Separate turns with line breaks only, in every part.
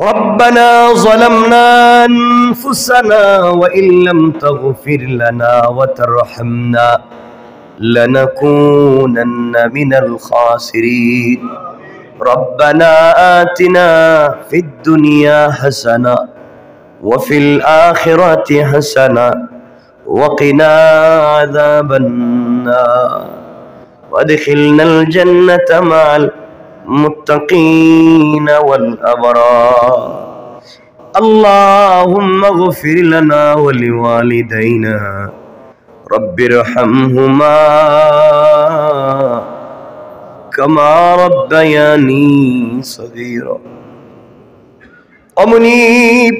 ربنا ظلمنا أنفسنا وإن لم تغفر لنا وترحمنا لنكونن من الخاسرين ربنا آتنا في الدنيا حسنة وفي الآخرة حسنة وقنا عذاب النار وادخلنا الجنة مع المتقين والأبرار اللهم اغفر لنا ولوالدينا رب ارحمهما كما ربياني صغيرا অমনিব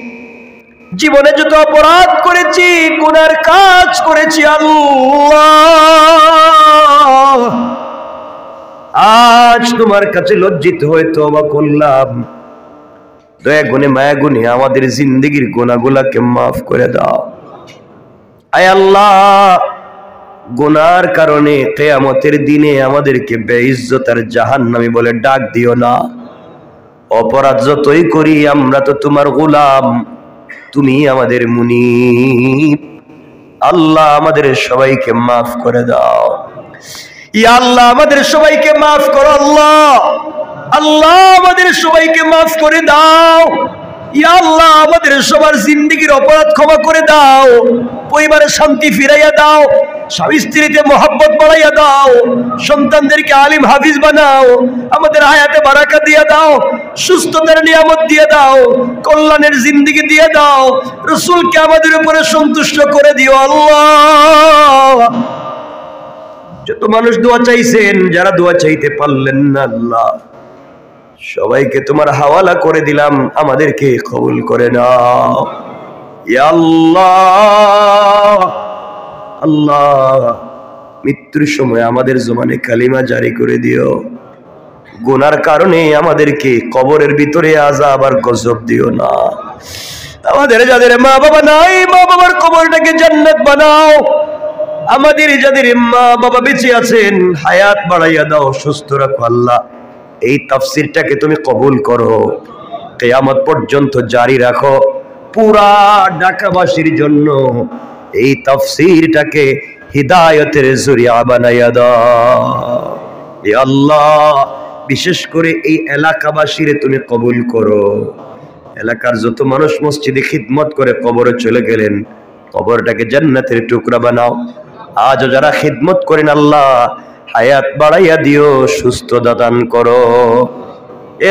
জীবনে যত অপরাধ করেছি গুনার কাজ করেছি আল্লাহ আজ তোমার কাছে লজ্জিত হয়ে তওবা করলাম দয়া গুণে মায়া গুণে আমাদের জিন্দেগীর গুনাহগুলোকে মাফ করে দাও আয় আল্লাহ গুনার কারণে কিয়ামতের দিনে আমাদেরকে বেইজ্জত আর জাহান্নামী বলে ডাক দিও না অপরাধ যতই করি আমরা তো তোমার গোলাম তুমি আমাদের মুনিব আল্লাহ আমাদের সবাইকে মাফ করে দাও ইয়া আল্লাহ আমাদের সবাইকে মাফ করো আল্লাহ আল্লাহ আমাদের সবাইকে মাফ করে দাও ইয়া আল্লাহ আমাদের সবার জিন্দেগীর অপরাধ ক্ষমা করে দাও পরিবারে শান্তি ফিরাইয়া দাও স্বামী স্ত্রীতে মহব্বত বাড়াইয়া দাও সন্তানদেরকে আলিম হাফিজ বানাও আমাদের হায়াতে বারাকা দিয়ে দাও সুস্থতার নিয়ামত দিয়ে দাও কল্যাণের জিন্দেগি দিয়ে দাও রাসূলকে আমাদের উপরে সন্তুষ্ট করে দিও আল্লাহ যত মানুষ দোয়া চাইছেন যারা দোয়া চাইতে পারলেন না আল্লাহ সবাইকে তোমার হাওয়ালা করে দিলাম আমাদেরকে কবুল করে নাও ইয়া আল্লাহ আল্লাহ মৃত্যুর সময় আমাদের জবানে কালিমা জারি করে দিও গুনার কারণে আমাদেরকে কবরের ভিতরে আযাব আর গজব দিও না আমাদের যাদের মা বাবা নাই মা বাবার কবরটাকে জান্নাত বানাও আমাদের যাদের মা বাবা বেঁচে আছেন হায়াত বাড়াইয়া দাও সুস্থ রাখো আল্লাহ এই তাফসীরটাকে তুমি কবুল করো কিয়ামত পর্যন্ত জারি রাখো পুরা ঢাকাবাসীর জন্য এই তাফসীরটাকে হিদায়াতের জরিয়া বানাইয়া দাও ইয়া আল্লাহ বিশেষ করে এই এলাকাবাসীর তুমি কবুল করো এলাকার যত মানুষ মসজিদে খিদমত করে কবরে চলে গেলেন কবরটাকে জান্নাতের টুকরা বানাও আজও যারা খিদমত করেন আল্লাহ হায়াত বাড়াইয়া দিও সুস্থতা দান করো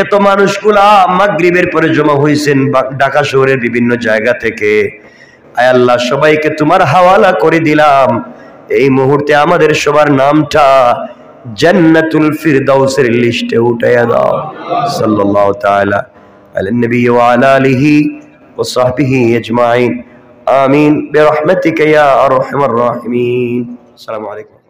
এত মানুষগুলা মাগরিবের পরে জমা হইছেন ঢাকা শহরের বিভিন্ন জায়গা থেকে আয় আল্লাহ সবাইকে তোমার হাওয়ালা করে দিলাম এই মুহূর্তে আমাদের সবার নামটা জান্নাতুল ফিরদাউসের লিস্টে উঠাইয়া দাও সাল্লাল্লাহু তাআলা আলান নবী ওয়া আলা আলিহি ওয়া সাহবিহি আজমাইন আমিন বিরহমাতিকা ইয়া আরহামার রাহিমিন আসসালামু আলাইকুম।